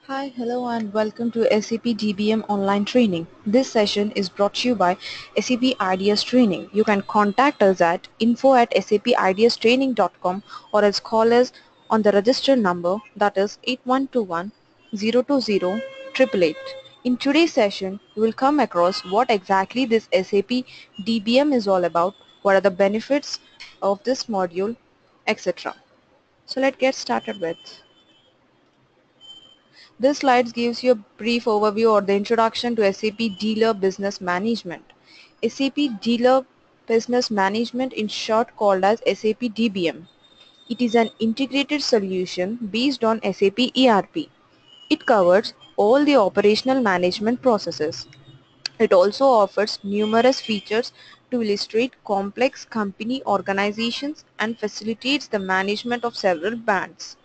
Hi, hello and welcome to SAP DBM online training. This session is brought to you by SAP Ideas Training. You can contact us at info@sapideastraining.com or else call us on the registered number, that is 8121 020 888. In today's session, you will come across what exactly this SAP DBM is all about, what are the benefits of this module, etc. So let's get started with. This slide gives you a brief overview or the introduction to SAP Dealer Business Management. SAP Dealer Business Management, in short called as SAP DBM. It is an integrated solution based on SAP ERP. It covers all the operational management processes. It also offers numerous features to illustrate complex company organizations and facilitates the management of several brands.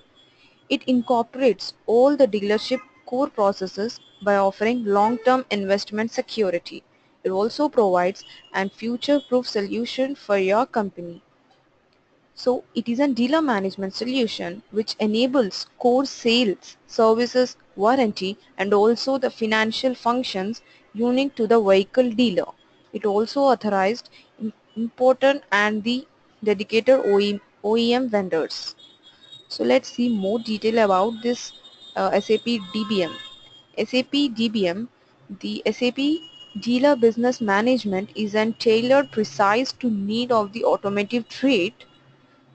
It incorporates all the dealership core processes by offering long-term investment security. It also provides a future-proof solution for your company. So it is a dealer management solution which enables core sales, services, warranty and also the financial functions unique to the vehicle dealer. It also authorized important and the dedicated OEM vendors. So let's see more detail about this SAP DBM. SAP DBM, the SAP Dealer Business Management is an tailored precise to need of the automotive trade.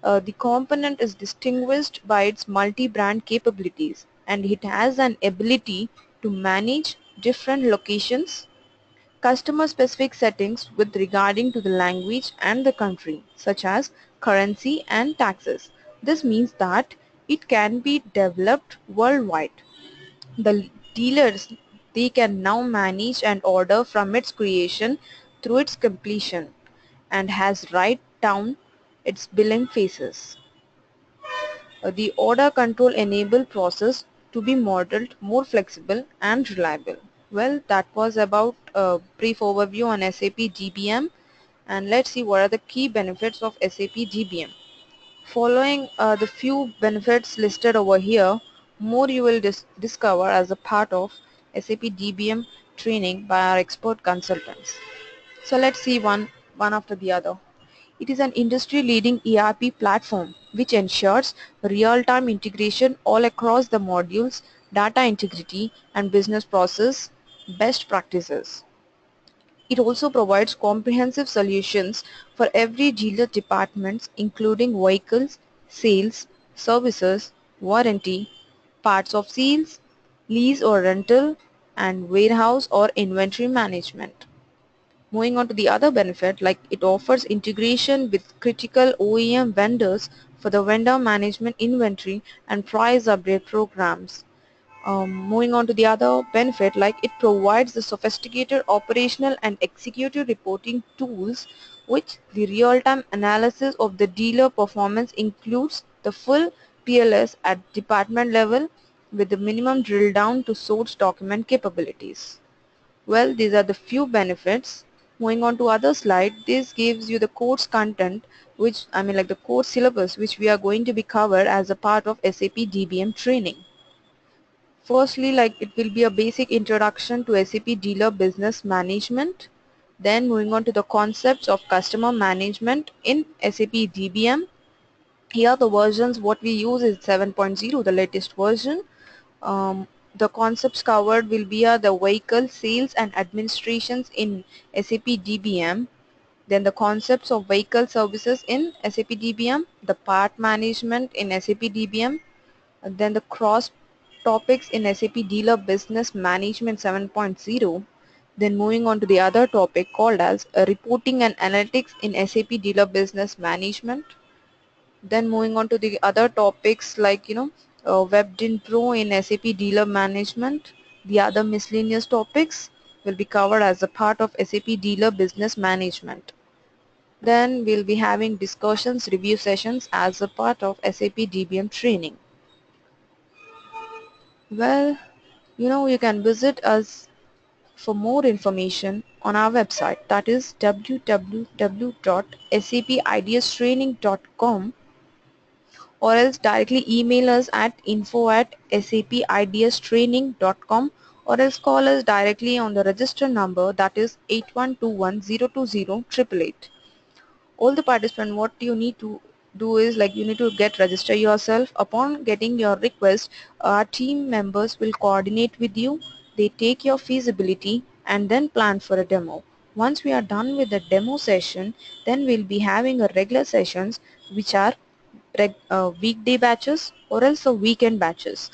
The component is distinguished by its multi-brand capabilities and it has an ability to manage different locations, customer-specific settings with regarding to the language and the country, such as currency and taxes. This means that it can be developed worldwide. The dealers, they can now manage an order from its creation through its completion and has right down its billing phases. The order control enable process to be modeled more flexible and reliable. Well, that was about a brief overview on SAP GBM, and let's see what are the key benefits of SAP GBM. Following the few benefits listed over here, more you will discover as a part of SAP DBM training by our expert consultants. So let's see one after the other. It is an industry-leading ERP platform which ensures real-time integration all across the modules, data integrity, and business process best practices. It also provides comprehensive solutions for every dealer departments including vehicles, sales, services, warranty, parts of sales, lease or rental, and warehouse or inventory management. Moving on to the other benefit, like it offers integration with critical OEM vendors for the vendor management inventory and price update programs. Moving on to the other benefit, like it provides the sophisticated operational and executive reporting tools which the real-time analysis of the dealer performance includes the full PLS at department level with the minimum drill down to source document capabilities. Well, these are the few benefits. Moving on to other slide, this gives you the course content which like the course syllabus which we are going to be covered as a part of SAP DBM training. Firstly, like it will be a basic introduction to SAP Dealer Business Management. Then moving on to the concepts of customer management in SAP DBM. Here the versions what we use is 7.0, the latest version. The concepts covered will be the vehicle sales and administrations in SAP DBM, then the concepts of vehicle services in SAP DBM, the part management in SAP DBM, and then the cross topics in SAP Dealer Business Management 7.0. Then moving on to the other topic called as reporting and analytics in SAP Dealer Business Management. Then moving on to the other topics like WebDin Pro in SAP Dealer Management. The other miscellaneous topics will be covered as a part of SAP Dealer Business Management. Then we'll be having discussions, review sessions as a part of SAP DBM training. Well, you can visit us for more information on our website, that is www.sapideastraining.com, or else directly email us at info@sapidstraining.com, or else call us directly on the register number, that is 8121020888. All the participants, what you need to do is, like, you need to get register yourself. Upon getting your request, our team members will coordinate with you. They take your feasibility and then plan for a demo. Once we are done with the demo session, then we'll be having a regular sessions, which are weekday batches or else a weekend batches.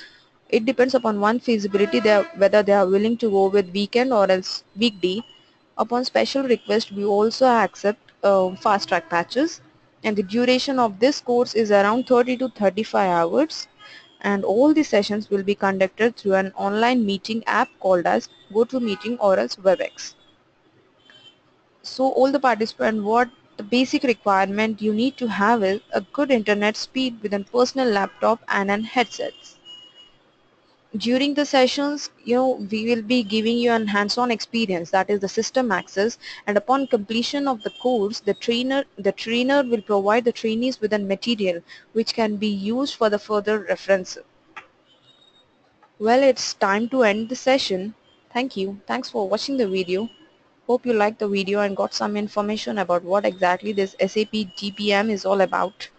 It depends upon one feasibility, whether they are willing to go with weekend or else weekday. Upon special request, we also accept fast track patches, and the duration of this course is around 30 to 35 hours, and all the sessions will be conducted through an online meeting app called as GoToMeeting or else WebEx. So all the participants, what the basic requirement you need to have is a good internet speed with a personal laptop and an headset. During the sessions, we will be giving you an hands-on experience, that is the system access, and upon completion of the course, the trainer will provide the trainees with a material which can be used for the further reference. Well, it's time to end the session. Thank you. Thanks for watching the video. Hope you liked the video and got some information about what exactly this SAP DPM is all about.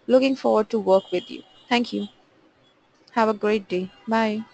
Looking forward to work with you. Thank you. Have a great day. Bye.